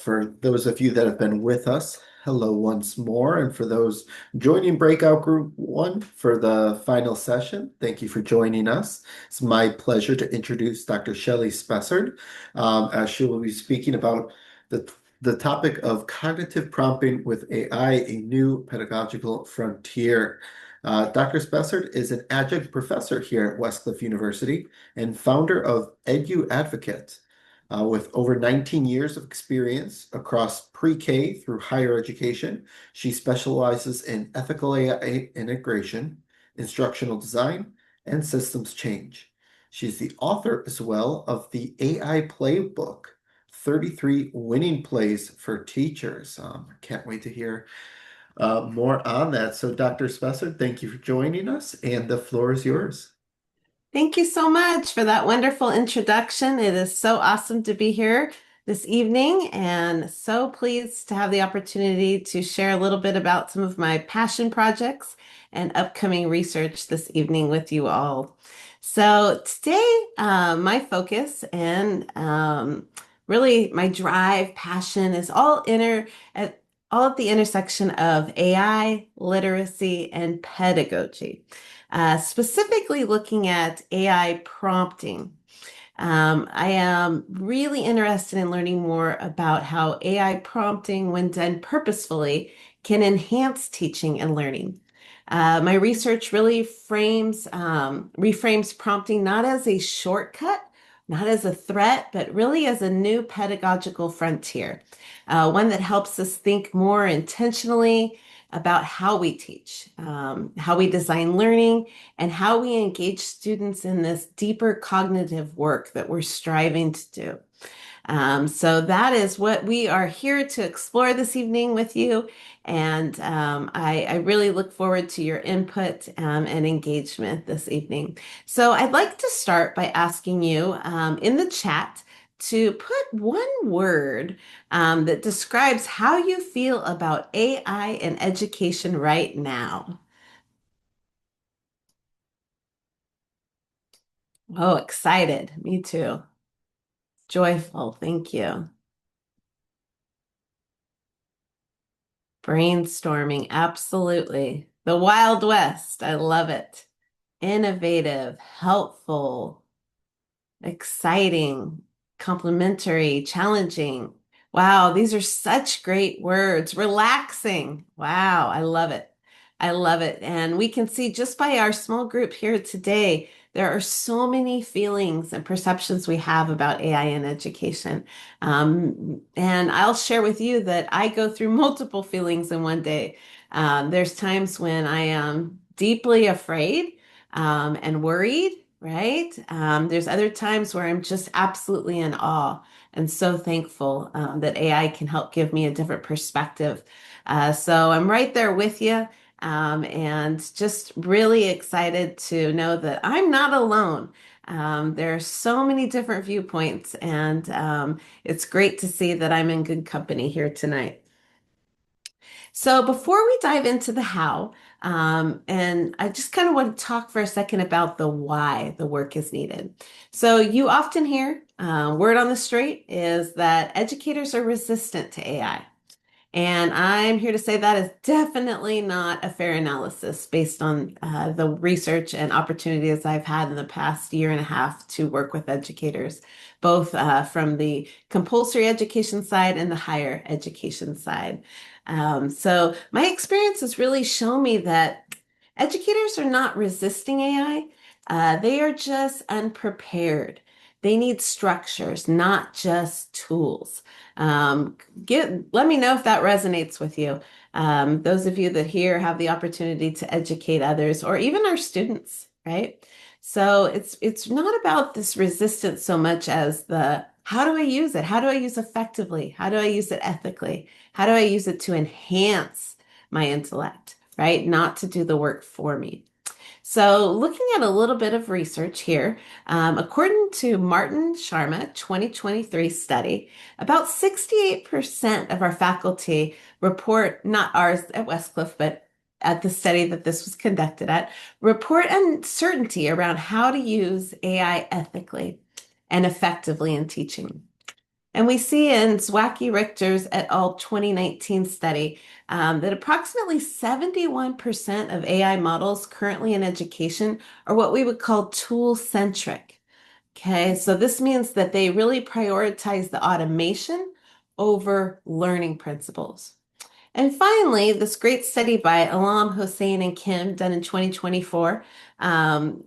for those of you that have been with us, hello once more. And for those joining Breakout Group 1 for the final session, thank you for joining us. It's my pleasure to introduce Dr. Shelley Spessard, as she will be speaking about the topic of cognitive prompting with AI, a new pedagogical frontier. Dr. Spessard is an adjunct professor here at Westcliff University and founder of EduAdvocate. With over 19 years of experience across pre-K through higher education, she specializes in ethical AI integration, instructional design, and systems change. She's the author as well of the AI Playbook, 33 winning plays for teachers. Can't wait to hear more on that. So, Dr. Spessard, thank you for joining us, and the floor is yours. Thank you so much for that wonderful introduction. It is so awesome to be here this evening and so pleased to have the opportunity to share a little bit about some of my passion projects and upcoming research this evening with you all. So today, my focus and really my drive, passion is all at the intersection of AI, literacy, and pedagogy, specifically looking at AI prompting. I am really interested in learning more about how AI prompting, when done purposefully, can enhance teaching and learning. My research really reframes prompting not as a shortcut, not as a threat, but really as a new pedagogical frontier, one that helps us think more intentionally about how we teach, how we design learning, and how we engage students in this deeper cognitive work that we're striving to do. So that is what we are here to explore this evening with you. And I really look forward to your input and engagement this evening. So I'd like to start by asking you in the chat to put one word that describes how you feel about AI in education right now. Oh, excited. Me too. Joyful. Thank you. Brainstorming. Absolutely. The Wild West. I love it. Innovative, helpful, exciting, complimentary, challenging. Wow, these are such great words. Relaxing. Wow, I love it. I love it. And we can see just by our small group here today, there are so many feelings and perceptions we have about AI in education. And I'll share with you that I go through multiple feelings in one day. There's times when I am deeply afraid and worried, right? There's other times where I'm just absolutely in awe and so thankful that AI can help give me a different perspective. So I'm right there with you. And just really excited to know that I'm not alone. There are so many different viewpoints, and it's great to see that I'm in good company here tonight. So before we dive into the how, and I just kind of want to talk for a second about the why the work is needed. So you often hear, word on the street is that educators are resistant to AI. And I'm here to say that is definitely not a fair analysis based on the research and opportunities I've had in the past year and a half to work with educators, both from the compulsory education side and the higher education side. So my experience has really shown me that educators are not resisting AI. They are just unprepared. They need structures, not just tools. Let me know if that resonates with you. Those of you that here have the opportunity to educate others or even our students, right? So it's not about this resistance so much as the how do I use it? How do I use effectively? How do I use it ethically? How do I use it to enhance my intellect, right? Not to do the work for me. So, looking at a little bit of research here, according to Martin Sharma 2023 study, about 68% of our faculty report, not ours at Westcliff, but at the study that this was conducted at, report uncertainty around how to use AI ethically and effectively in teaching. And we see in Zwacky Richter's et al. 2019 study that approximately 71% of AI models currently in education are what we would call tool-centric. Okay, so this means that they really prioritize the automation over learning principles. And finally, this great study by Alam, Hossein, and Kim, done in 2024, um,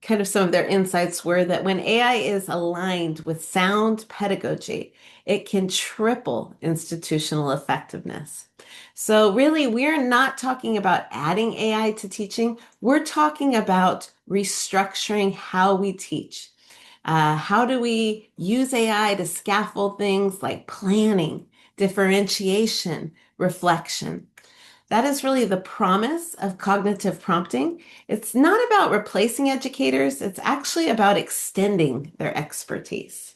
kind of some of their insights were that when AI is aligned with sound pedagogy, it can triple institutional effectiveness. So, really, we're not talking about adding AI to teaching, we're talking about restructuring how we teach. How do we use AI to scaffold things like planning, differentiation, reflection? That is really the promise of cognitive prompting. It's not about replacing educators, it's actually about extending their expertise.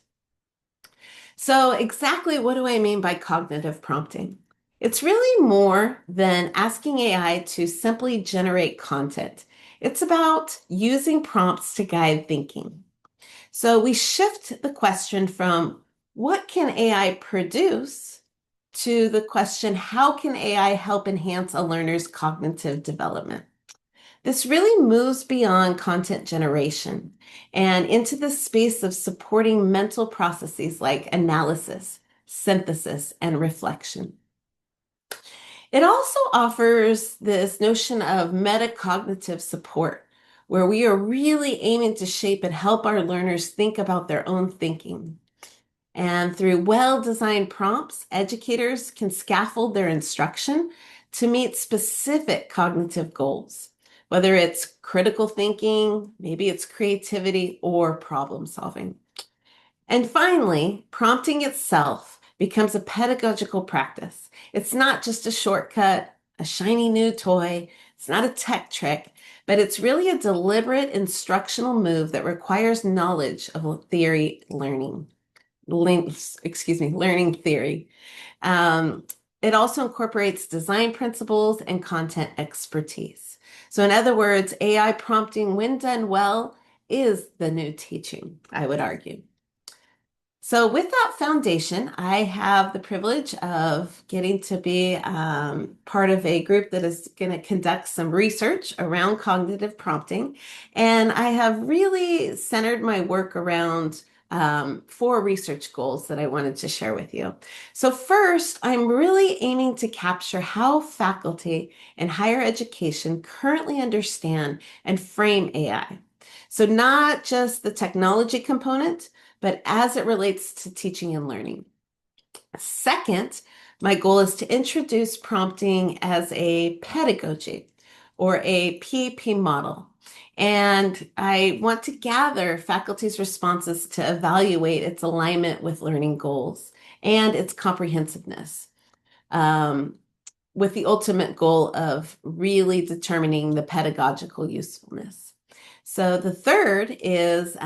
So, exactly what do I mean by cognitive prompting? It's really more than asking AI to simply generate content. It's about using prompts to guide thinking. So we shift the question from what can AI produce to the question, how can AI help enhance a learner's cognitive development? This really moves beyond content generation and into the space of supporting mental processes like analysis, synthesis, and reflection. It also offers this notion of metacognitive support, where we are really aiming to shape and help our learners think about their own thinking. And through well-designed prompts, educators can scaffold their instruction to meet specific cognitive goals, whether it's critical thinking, maybe it's creativity, or problem solving. And finally, prompting itself becomes a pedagogical practice. It's not just a shortcut, a shiny new toy. It's not a tech trick, but it's really a deliberate instructional move that requires knowledge of theory learning. Learning theory. Um, it also incorporates design principles and content expertise. So, in other words, AI prompting, when done well, is the new teaching, I would argue. So, with that foundation, I have the privilege of getting to be part of a group that is going to conduct some research around cognitive prompting. And I have really centered my work around four research goals that I wanted to share with you. So, first, I'm really aiming to capture how faculty in higher education currently understand and frame AI. So, not just the technology component but as it relates to teaching and learning. Second, my goal is to introduce prompting as a pedagogy or a PAP model. And I want to gather faculty's responses to evaluate its alignment with learning goals and its comprehensiveness, um, with the ultimate goal of really determining the pedagogical usefulness. So the third is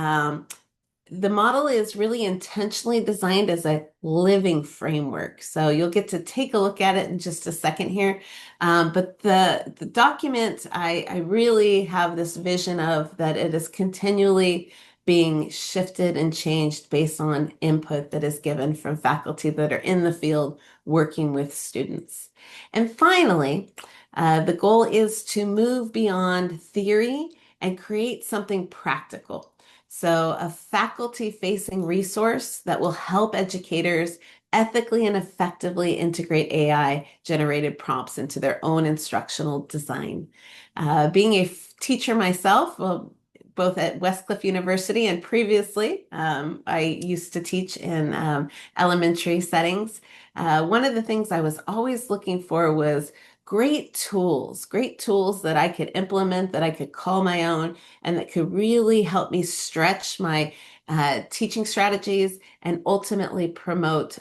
the model is really intentionally designed as a living framework. So you'll get to take a look at it in just a second here. But the document, I really have this vision of that it is continually being shifted and changed based on input that is given from faculty that are in the field working with students. And finally, the goal is to move beyond theory and create something practical. So, a faculty facing resource that will help educators ethically and effectively integrate AI generated prompts into their own instructional design. Being a teacher myself, well, both at Westcliff University and previously, I used to teach in elementary settings. One of the things I was always looking for was great tools that I could implement, that I could call my own, and that could really help me stretch my teaching strategies and ultimately promote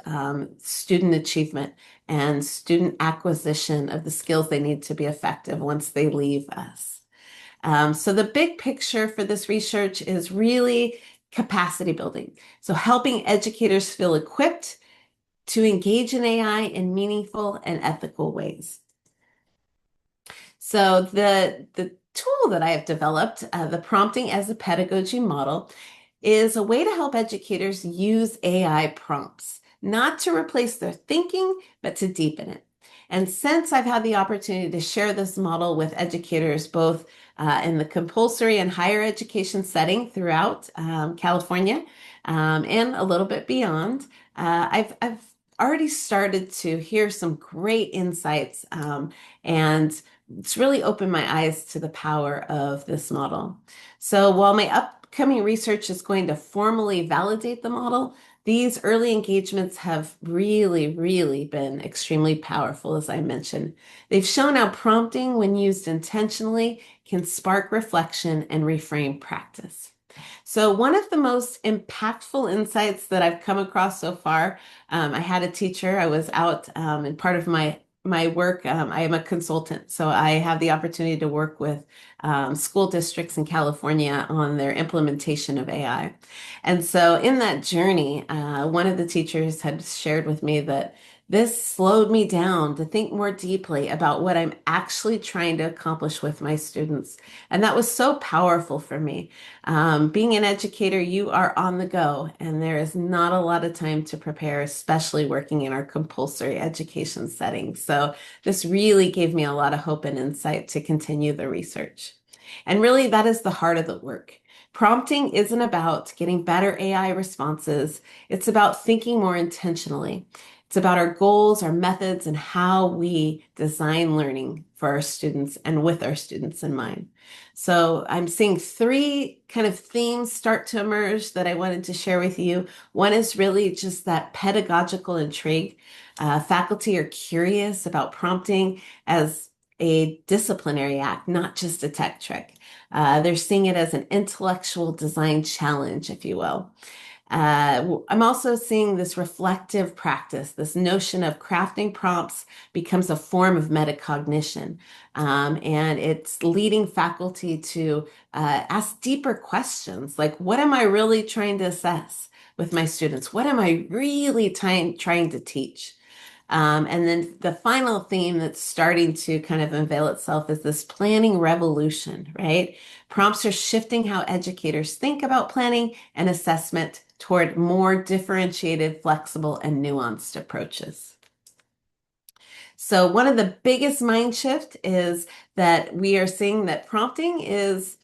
student achievement and student acquisition of the skills they need to be effective once they leave us. So the big picture for this research is really capacity building. So helping educators feel equipped to engage in AI in meaningful and ethical ways. So the tool that I have developed, the prompting as a pedagogy model, is a way to help educators use AI prompts not to replace their thinking, but to deepen it. And since I've had the opportunity to share this model with educators, both in the compulsory and higher education setting throughout California and a little bit beyond, I've already started to hear some great insights, and it's really opened my eyes to the power of this model. So while my upcoming research is going to formally validate the model, these early engagements have really been extremely powerful, as I mentioned. They've shown how prompting, when used intentionally, can spark reflection and reframe practice. So, one of the most impactful insights that I've come across so far, I had a teacher. I was out, and part of my work, I am a consultant, so I have the opportunity to work with school districts in California on their implementation of AI. And so, in that journey, one of the teachers had shared with me that this slowed me down to think more deeply about what I'm actually trying to accomplish with my students. And that was so powerful for me. Being an educator, you are on the go, and there is not a lot of time to prepare, especially working in our compulsory education setting. So, this really gave me a lot of hope and insight to continue the research. And really, that is the heart of the work. Prompting isn't about getting better AI responses, it's about thinking more intentionally. It's about our goals, our methods, and how we design learning for our students and with our students in mind. So I'm seeing three kind of themes start to emerge that I wanted to share with you. One is really just that pedagogical intrigue. Faculty are curious about prompting as a disciplinary act, not just a tech trick. They're seeing it as an intellectual design challenge, if you will. I'm also seeing this reflective practice, this notion of crafting prompts becomes a form of metacognition. And it's leading faculty to ask deeper questions like, what am I really trying to assess with my students? What am I really trying to teach? And then the final theme that's starting to kind of unveil itself is this planning revolution, right? Prompts are shifting how educators think about planning and assessment toward more differentiated, flexible, and nuanced approaches. So one of the biggest mind shift is that we are seeing that prompting is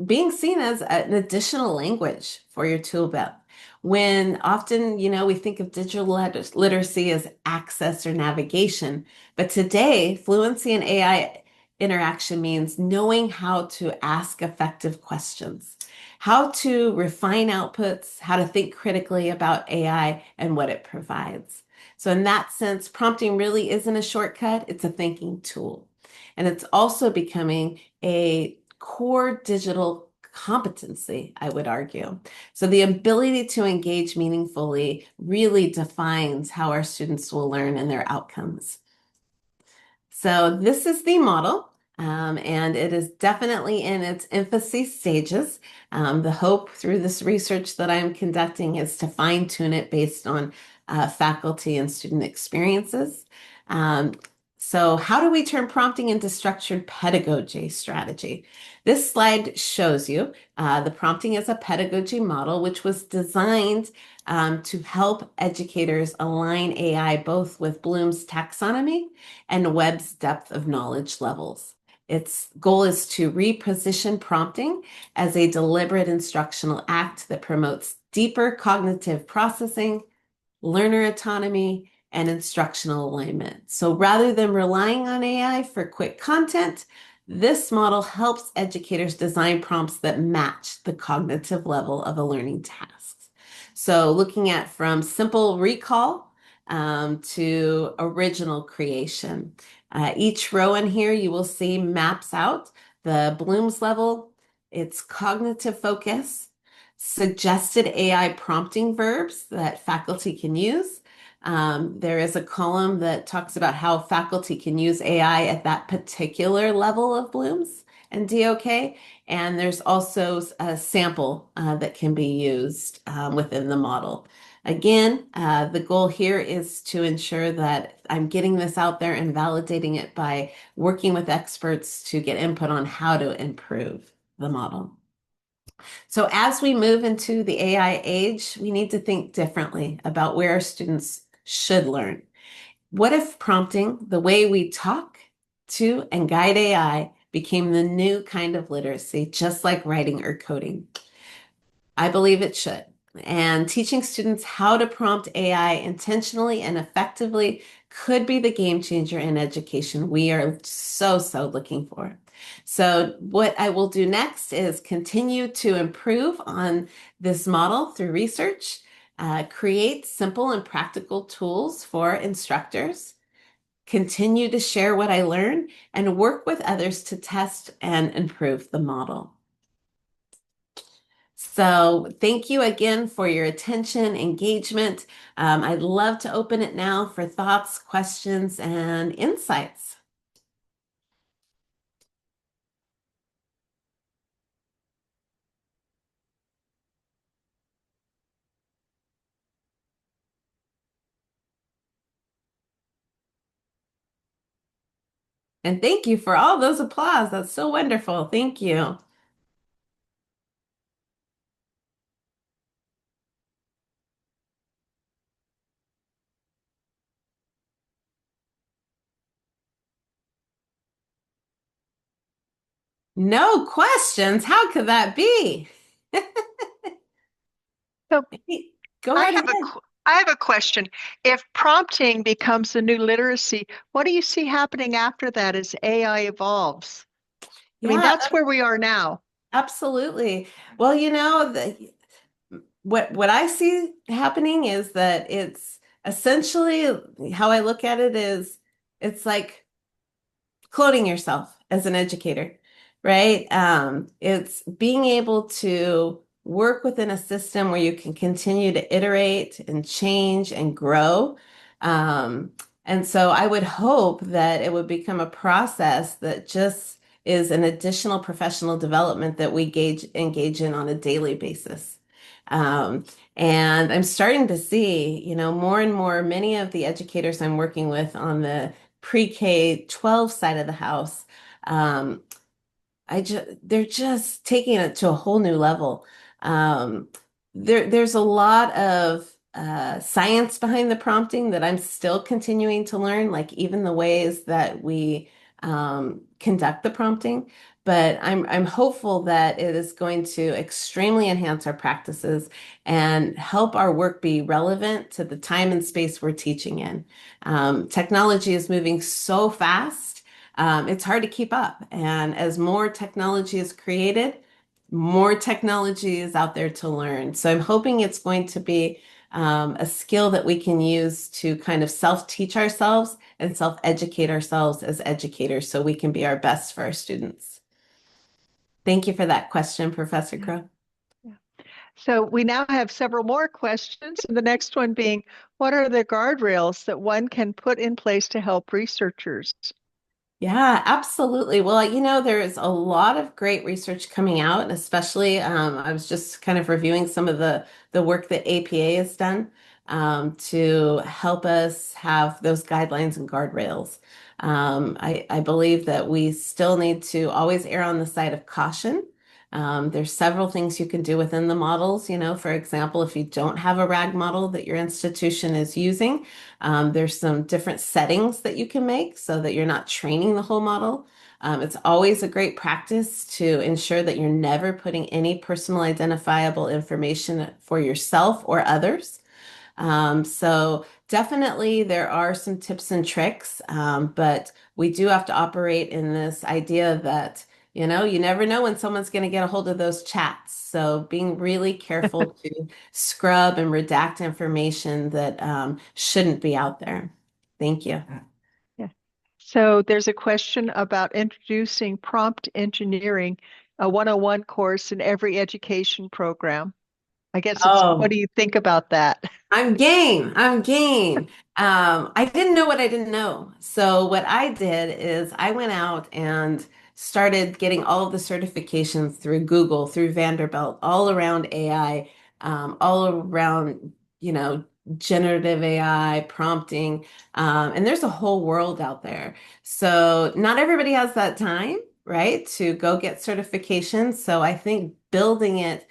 being seen as an additional language for your tool belt. When often, we think of digital literacy as access or navigation, but today, fluency in AI interaction means knowing how to ask effective questions, how to refine outputs, how to think critically about AI and what it provides. So, in that sense, prompting really isn't a shortcut, it's a thinking tool. And it's also becoming a core digital competency, I would argue. So the ability to engage meaningfully really defines how our students will learn and their outcomes. So this is the model, and it is definitely in its infancy stages. The hope through this research that I'm conducting is to fine tune it based on faculty and student experiences. Um, so how do we turn prompting into structured pedagogy strategy? This slide shows you the prompting as a pedagogy model, which was designed to help educators align AI both with Bloom's taxonomy and Webb's depth of knowledge levels. Its goal is to reposition prompting as a deliberate instructional act that promotes deeper cognitive processing, learner autonomy, and instructional alignment. So rather than relying on AI for quick content, this model helps educators design prompts that match the cognitive level of a learning task. So looking at from simple recall to original creation. Each row in here you will see maps out the Bloom's level, its cognitive focus, suggested AI prompting verbs that faculty can use. There is a column that talks about how faculty can use AI at that particular level of Bloom's and DOK. And there's also a sample that can be used within the model. Again, the goal here is to ensure that I'm getting this out there and validating it by working with experts to get input on how to improve the model. So as we move into the AI age, we need to think differently about where our students should learn. What if prompting, the way we talk to and guide AI, became the new kind of literacy, just like writing or coding? I believe it should. And teaching students how to prompt AI intentionally and effectively could be the game changer in education we are so looking for. So, what I will do next is continue to improve on this model through research, create simple and practical tools for instructors, continue to share what I learn, and work with others to test and improve the model. So thank you again for your attention, engagement. I'd love to open it now for thoughts, questions, and insights. And thank you for all those applause. That's so wonderful. Thank you. No questions. How could that be? So Go I right have ahead. I have a question. If prompting becomes the new literacy, what do you see happening after that as AI evolves? I mean, Yeah, that's where we are now. absolutely. Well, what I see happening is that it's essentially how I look at it is it's like cloning yourself as an educator, right? It's being able to work within a system where you can continue to iterate and change and grow. Um, and so I would hope that it would become a process that just is an additional professional development that we engage in on a daily basis. Um, and I'm starting to see, more and more, many of the educators I'm working with on the pre-K 12 side of the house, um, they're just taking it to a whole new level. Um, there's a lot of science behind the prompting that I'm still continuing to learn, like even the ways that we conduct the prompting. But I'm hopeful that it is going to extremely enhance our practices and help our work be relevant to the time and space we're teaching in. Technology is moving so fast, it's hard to keep up. And as more technology is created, more technology is out there to learn. So I'm hoping it's going to be a skill that we can use to kind of self-teach ourselves and self-educate ourselves as educators so we can be our best for our students. Thank you for that question, Professor Yeah, Crow. yeah. So we now have several more questions. And the next one being, what are the guardrails that one can put in place to help researchers? Yeah, absolutely. Well, there is a lot of great research coming out, and especially I was just kind of reviewing some of the work that APA has done to help us have those guidelines and guardrails. I believe that we still need to always err on the side of caution. There's several things you can do within the models. For example, if you don't have a RAG model that your institution is using, there's some different settings that you can make so that you're not training the whole model. It's always a great practice to ensure that you're never putting any personal identifiable information for yourself or others. So definitely there are some tips and tricks, but we do have to operate in this idea that, you never know when someone's going to get a hold of those chats. So being really careful to scrub and redact information that shouldn't be out there. Thank you. Yeah. So there's a question about introducing prompt engineering, a 101 course in every education program. I guess it's, what Oh, do you think about that? I'm game. I'm game. I didn't know what I didn't know. So what I did is I went out and started getting all of the certifications through Google, through Vanderbilt, all around AI, all around, you know, generative AI, prompting. And there's a whole world out there. So not everybody has that time. right, to go get certifications. So I think building it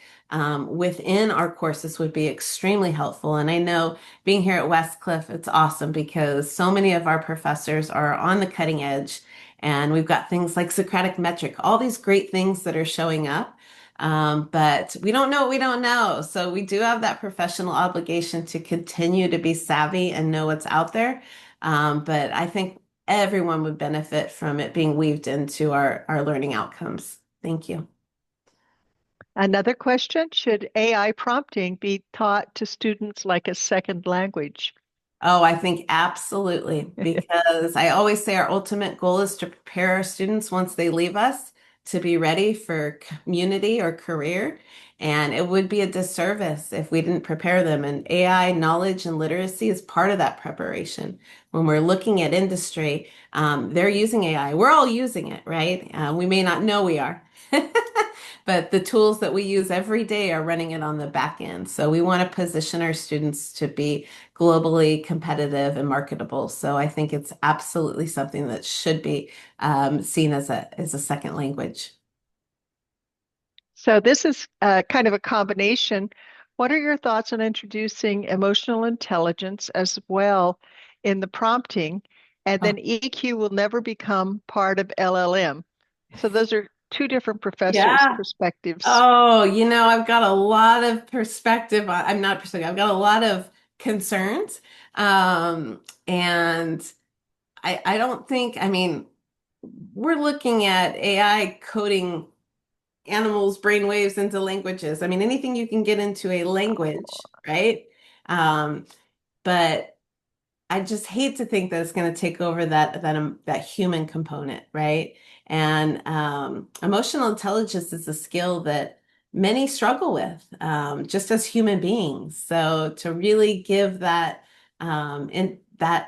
within our courses would be extremely helpful. And I know being here at Westcliff, it's awesome because so many of our professors are on the cutting edge. And we've got things like Socratic metric, all these great things that are showing up. But we don't know what we don't know. So we do have that professional obligation to continue to be savvy and know what's out there. But I think everyone would benefit from it being weaved into our learning outcomes. Thank you. Another question, should AI prompting be taught to students like a second language? Oh, I think absolutely, because I always say our ultimate goal is to prepare our students once they leave us to be ready for community or career. And it would be a disservice if we didn't prepare them. And AI knowledge and literacy is part of that preparation. When we're looking at industry, they're using AI. We're all using it, right? We may not know we are. But the tools that we use every day are running it on the back end. So we want to position our students to be globally competitive and marketable. So I think it's absolutely something that should be seen as a second language. So this is kind of a combination. What are your thoughts on introducing emotional intelligence as well in the prompting? And Oh, then EQ will never become part of LLM. So those are two different professors' yeah. perspectives. Oh, I've got a lot of perspective. I'm not perspective. I've got a lot of concerns. And I don't think, I mean, we're looking at AI coding animals' brainwaves into languages. I mean, anything you can get into a language, right? Um, but I just hate to think that it's going to take over that human component, right? And emotional intelligence is a skill that many struggle with, just as human beings. So to really give that in that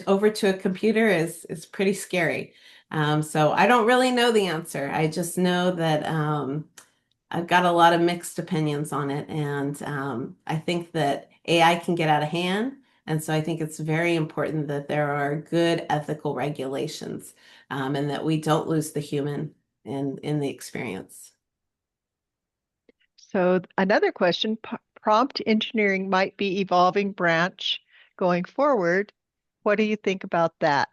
over to a computer is pretty scary. So I don't really know the answer. I just know that I've got a lot of mixed opinions on it, and I think that AI can get out of hand. And so I think it's very important that there are good ethical regulations, and that we don't lose the human in the experience. So another question, prompt engineering might be evolving branch going forward. What do you think about that?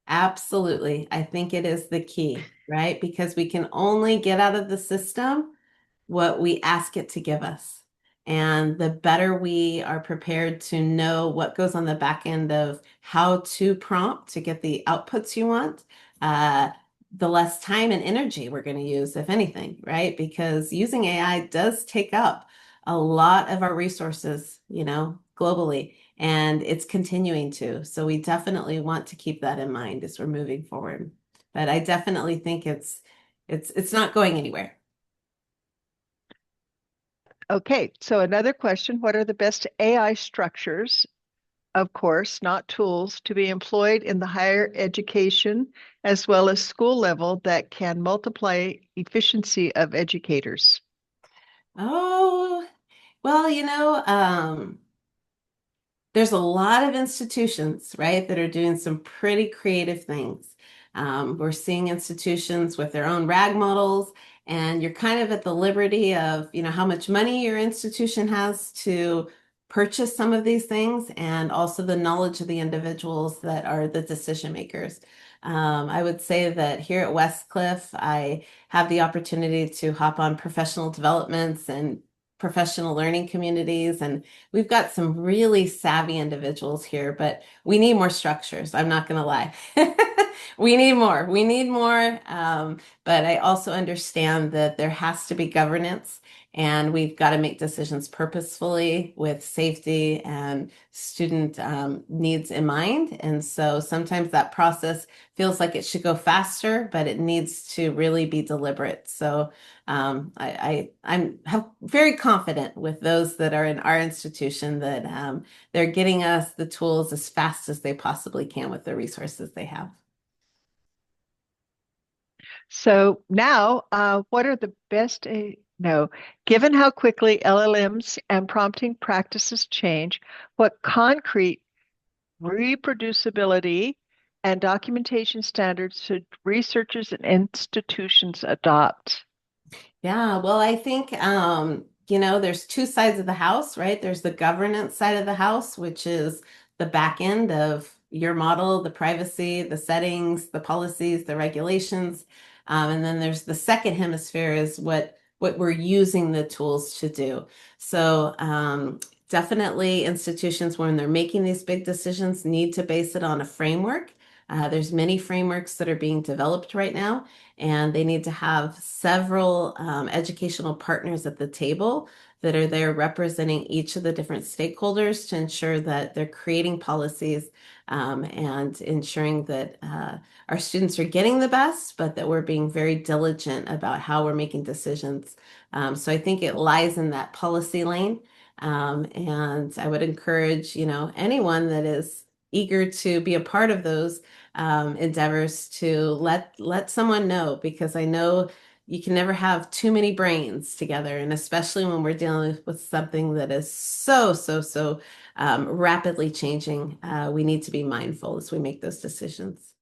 Absolutely. I think it is the key, right? Because we can only get out of the system what we ask it to give us. And the better we are prepared to know what goes on the back end of how to prompt to get the outputs you want, the less time and energy we're going to use, if anything, right? Because using AI does take up a lot of our resources, globally, and it's continuing to. So we definitely want to keep that in mind as we're moving forward. But I definitely think it's not going anywhere. Okay, so another question, what are the best AI structures, of course, not tools, to be employed in the higher education as well as school level that can multiply efficiency of educators? Oh, well, there's a lot of institutions, right, that are doing some pretty creative things. We're seeing institutions with their own RAG models, and you're kind of at the liberty of, how much money your institution has to purchase some of these things, and also the knowledge of the individuals that are the decision makers. I would say that here at Westcliff, I have the opportunity to hop on professional developments and professional learning communities, and we've got some really savvy individuals here, but we need more structures. I'm not going to lie. We need more. We need more. But I also understand that there has to be governance, and we've got to make decisions purposefully with safety and student needs in mind. And so sometimes that process feels like it should go faster, but it needs to really be deliberate. So I'm very confident with those that are in our institution that they're getting us the tools as fast as they possibly can with the resources they have. So now, what are the best? No, given how quickly LLMs and prompting practices change, what concrete reproducibility and documentation standards should researchers and institutions adopt? Yeah, well, I think there's two sides of the house, right? There's the governance side of the house, which is the back end of your model, the privacy, the settings, the policies, the regulations. And then there's the second hemisphere is what we're using the tools to do. So definitely institutions, when they're making these big decisions, need to base it on a framework. There's many frameworks that are being developed right now, and they need to have several educational partners at the table that are there representing each of the different stakeholders to ensure that they're creating policies and ensuring that our students are getting the best, but that we're being very diligent about how we're making decisions. So I think it lies in that policy lane. And I would encourage, anyone that is eager to be a part of those endeavors to let someone know, because I know you can never have too many brains together, and especially when we're dealing with something that is so rapidly changing, we need to be mindful as we make those decisions.